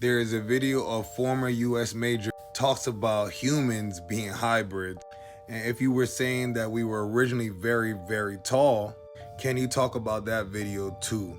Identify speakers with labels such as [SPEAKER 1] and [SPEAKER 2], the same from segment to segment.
[SPEAKER 1] There is a video of former US Major talks about humans being hybrids. And if you were saying that we were originally very, very tall, can you talk about that video too?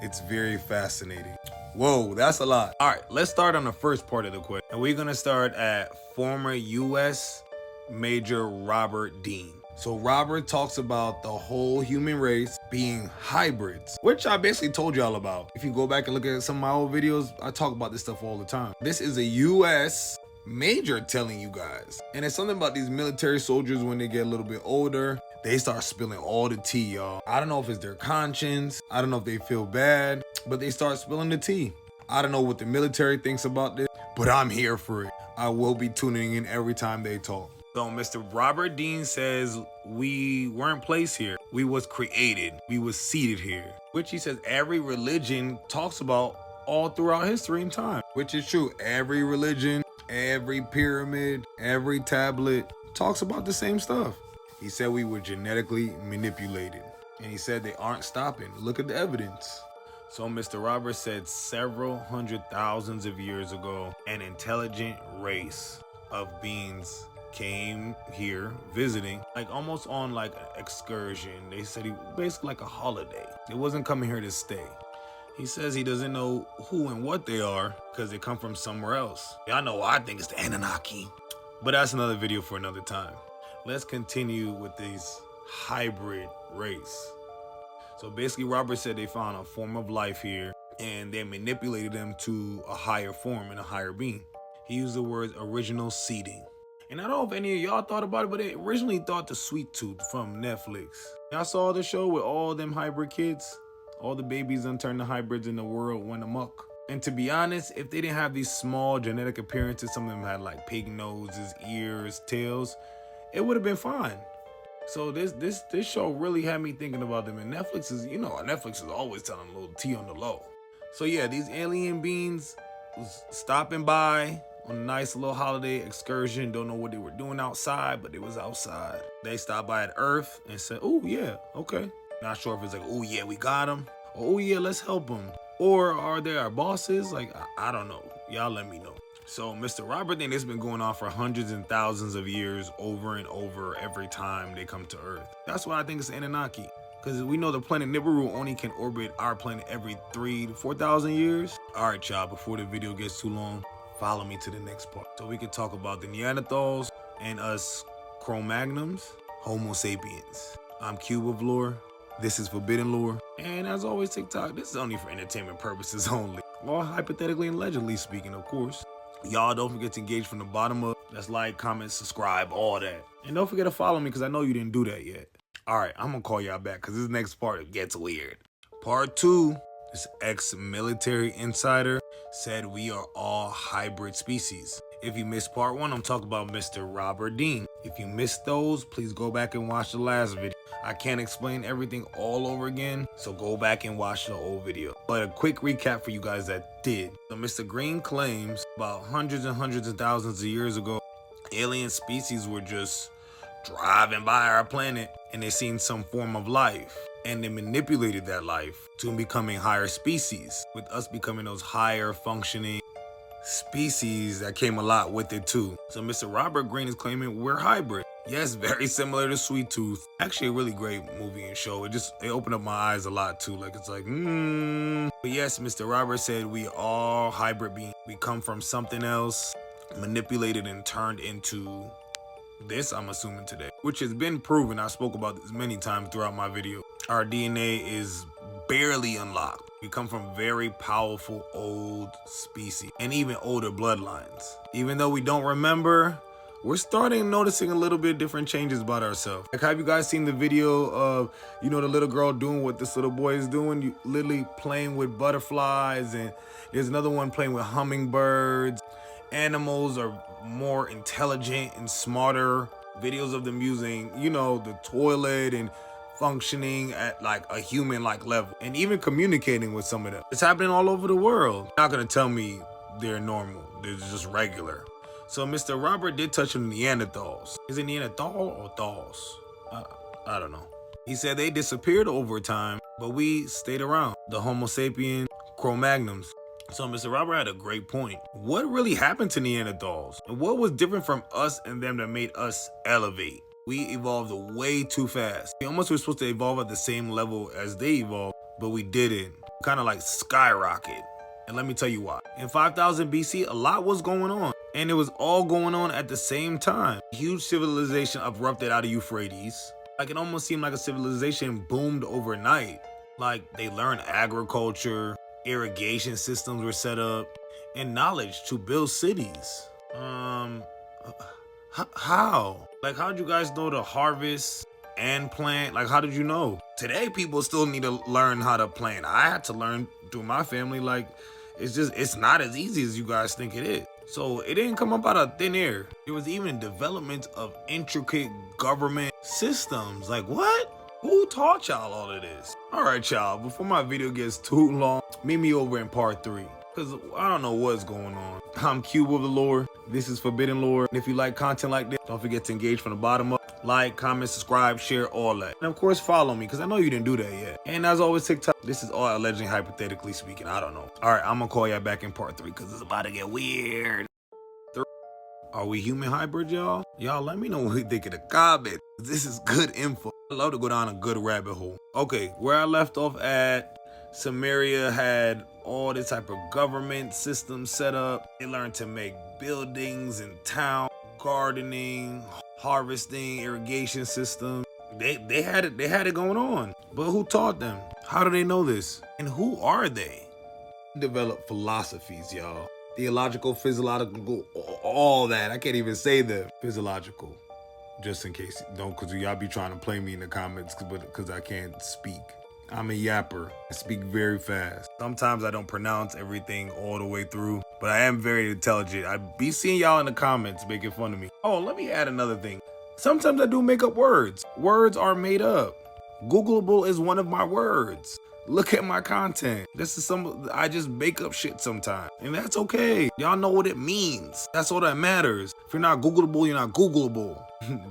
[SPEAKER 1] It's very fascinating. Whoa, that's a lot. All right, let's start on the first part of the question. And we're gonna start at former US Major Robert Dean. So Robert talks about the whole human race being hybrids, which I basically told y'all about. If you go back and look at some of my old videos, I talk about this stuff all the time. This is a US Major telling you guys. And it's something about these military soldiers when they get a little bit older, they start spilling all the tea, y'all. I don't know if it's their conscience. I don't know if they feel bad, but they start spilling the tea. I don't know what the military thinks about this, but I'm here for it. I will be tuning in every time they talk. So Mr. Robert Dean says we weren't placed here. We was created. We was seated here. Which he says every religion talks about all throughout history and time. Which is true. Every religion, every pyramid, every tablet talks about the same stuff. He said we were genetically manipulated. And he said they aren't stopping. Look at the evidence. So Mr. Roberts said several hundred thousands of years ago, an intelligent race of beings came here visiting, like almost on like an excursion. They said he basically like a holiday. It wasn't coming here to stay. He says he doesn't know who and what they are because they come from somewhere else. Y'all know I think it's the Anunnaki. But that's another video for another time. Let's continue with this hybrid race. So basically Robert said they found a form of life here and they manipulated them to a higher form and a higher being. He used the words original seeding. And I don't know if any of y'all thought about it, but they originally thought the Sweet Tooth from Netflix. Y'all saw the show with all them hybrid kids? All the babies unturned to hybrids in the world went amok. And to be honest, if they didn't have these small genetic appearances, some of them had like pig noses, ears, tails, it would have been fine. So this show really had me thinking about them. And Netflix is, Netflix is always telling a little tea on the low. So yeah, these alien beings was stopping by on a nice little holiday excursion. Don't know what they were doing outside, but they was outside. They stopped by at Earth and said, oh yeah, okay. Not sure if it's like, oh yeah, we got them. Or, oh yeah, let's help them. Or are they our bosses? Like, I don't know. Y'all let me know. So Mr. Robert thing, it's been going on for hundreds and thousands of years, over and over every time they come to Earth. That's why I think it's Anunnaki. Because we know the planet Nibiru only can orbit our planet every 3,000 to 4,000 years. All right, y'all, before the video gets too long, follow me to the next part. So we can talk about the Neanderthals and us Cro-Magnons, Homo sapiens. I'm Cubeoflore. This is Forbidden Lore. And as always, TikTok, this is only for entertainment purposes only. Well, hypothetically and allegedly speaking, of course. Y'all don't forget to engage from the bottom up. That's like, comment, subscribe, all that. And don't forget to follow me because I know you didn't do that yet. All right, I'm going to call y'all back because this next part gets weird. Part 2, this ex-military insider said we are all hybrid species. If you missed part 1, I'm talking about Mr. Robert Dean. If you missed those, please go back and watch the last video. I can't explain everything all over again, so go back and watch the old video. But a quick recap for you guys that did. So Mr. Green claims about hundreds and hundreds of thousands of years ago, alien species were just driving by our planet and they seen some form of life. And they manipulated that life to becoming higher species, with us becoming those higher functioning species that came a lot with it too. So Mr. Robert Green is claiming we're hybrid. Yes, very similar to Sweet Tooth. Actually a really great movie and show. It opened up my eyes a lot too. Like it's like, But yes, Mr. Robert said we are hybrid beings. We come from something else, manipulated and turned into this, I'm assuming today, which has been proven. I spoke about this many times throughout my video. Our DNA is barely unlocked. We come from very powerful old species and even older bloodlines. Even though we don't remember, we're starting noticing a little bit different changes about ourselves. Like, have you guys seen the video of, the little girl doing what this little boy is doing? You literally playing with butterflies, and there's another one playing with hummingbirds. Animals are more intelligent and smarter. Videos of them using, the toilet and functioning at like a human-like level and even communicating with some of them. It's happening all over the world. You're not gonna tell me they're normal. They're just regular. So Mr. Robert did touch on Neanderthals. Is it Neanderthal or Thals? I don't know. He said they disappeared over time, but we stayed around. The Homo sapien Cro-Magnons. So Mr. Robert had a great point. What really happened to Neanderthals? And what was different from us and them that made us elevate? We evolved way too fast. We almost were supposed to evolve at the same level as they evolved, but we didn't. Kind of like skyrocket. And let me tell you why. In 5000 BC, a lot was going on. And it was all going on at the same time. A huge civilization erupted out of Euphrates. Like it almost seemed like a civilization boomed overnight. Like they learned agriculture, irrigation systems were set up, and knowledge to build cities. How? Like, how'd you guys know to harvest and plant? Like, how did you know? Today, people still need to learn how to plant. I had to learn through my family. Like, it's not as easy as you guys think it is. So it didn't come up out of thin air. There was even development of intricate government systems. Like, what? Who taught y'all all of this? All right, y'all, before my video gets too long, meet me over in part 3. Because I don't know what's going on. I'm Cubeoflore. This is Forbidden Lore. And if you like content like this, don't forget to engage from the bottom up. Like, comment, subscribe, share, all that. And of course, follow me, because I know you didn't do that yet. And as always, TikTok, this is all allegedly, hypothetically speaking. I don't know. All right, I'm going to call y'all back in part 3, because it's about to get weird. Are we human hybrids, y'all? Y'all, let me know what you think in the comments. This is good info. I love to go down a good rabbit hole. Okay, where I left off at, Samaria had all this type of government system set up. They learned to make buildings and town, gardening, harvesting, irrigation system. They had it going on. But who taught them? How do they know this? And who are they? Develop philosophies, y'all. Theological, physiological, all that. I can't even say the physiological. Just in case, don't, because y'all be trying to play me in the comments because I can't speak. I'm a yapper. I speak very fast. Sometimes I don't pronounce everything all the way through, but I am very intelligent. I be seeing y'all in the comments making fun of me. Oh, let me add another thing. Sometimes I do make up words. Words are made up. Googleable is one of my words. Look at my content. I just make up shit sometimes, and that's okay. Y'all know what it means. That's all that matters. If you're not Googleable, you're not Googleable.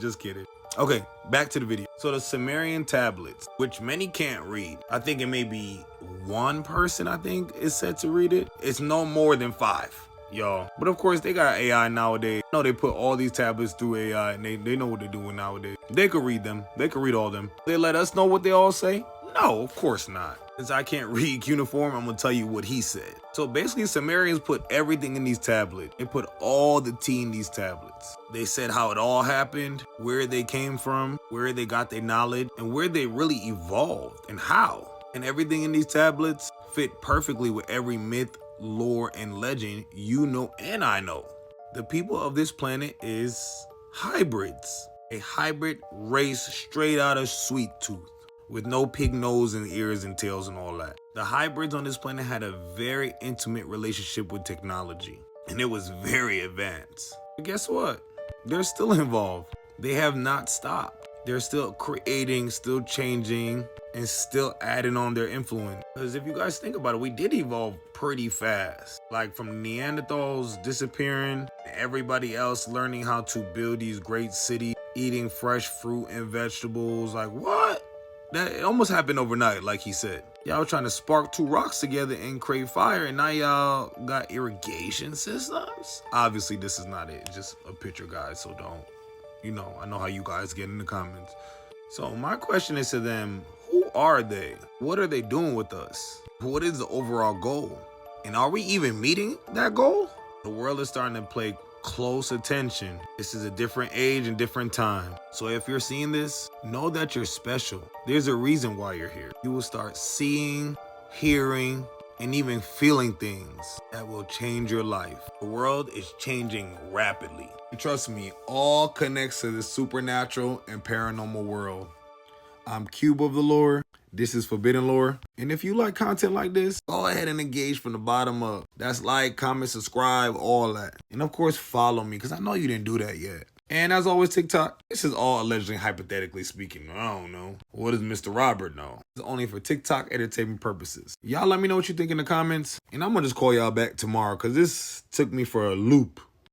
[SPEAKER 1] Just kidding. Okay, back to the video. So the Sumerian tablets, which many can't read. I think it may be one person, I think, is said to read it. It's no more than 5, y'all. But of course, they got AI nowadays. You know, they put all these tablets through AI, and they know what they're doing nowadays. They could read them. They could read all of them. They let us know what they all say? No, of course not. Since I can't read cuneiform, I'm gonna tell you what he said. So basically, Sumerians put everything in these tablets. They put all the tea in these tablets. They said how it all happened, where they came from, where they got their knowledge, and where they really evolved, and how. And everything in these tablets fit perfectly with every myth, lore, and legend you know and I know. The people of this planet is hybrids. A hybrid race straight out of Sweet Tooth, with no pig nose and ears and tails and all that. The hybrids on this planet had a very intimate relationship with technology, and it was very advanced. But guess what? They're still involved. They have not stopped. They're still creating, still changing, and still adding on their influence. Because if you guys think about it, we did evolve pretty fast. Like from Neanderthals disappearing, everybody else learning how to build these great cities, eating fresh fruit and vegetables. Like what? That it almost happened overnight, like he said. Y'all trying to spark 2 rocks together and create fire, and now y'all got irrigation systems? Obviously, this is not it. It's just a picture, guys, so don't, I know how you guys get in the comments. So my question is to them, who are they? What are they doing with us? What is the overall goal? And are we even meeting that goal? The world is starting to play close attention. This is a different age and different time. So if you're seeing this, know that you're special. There's a reason why you're here. You will start seeing, hearing, and even feeling things that will change your life. The world is changing rapidly. And trust me, all connects to the supernatural and paranormal world. I'm Cubeoflore. This is Forbidden Lore. And if you like content like this, go ahead and engage from the bottom up. That's like, comment, subscribe, all that. And of course, follow me, because I know you didn't do that yet. And as always, TikTok, this is all allegedly hypothetically speaking. I don't know. What does Mr. Robert know? It's only for TikTok entertainment purposes. Y'all let me know what you think in the comments. And I'm going to just call y'all back tomorrow, because this took me for a loop.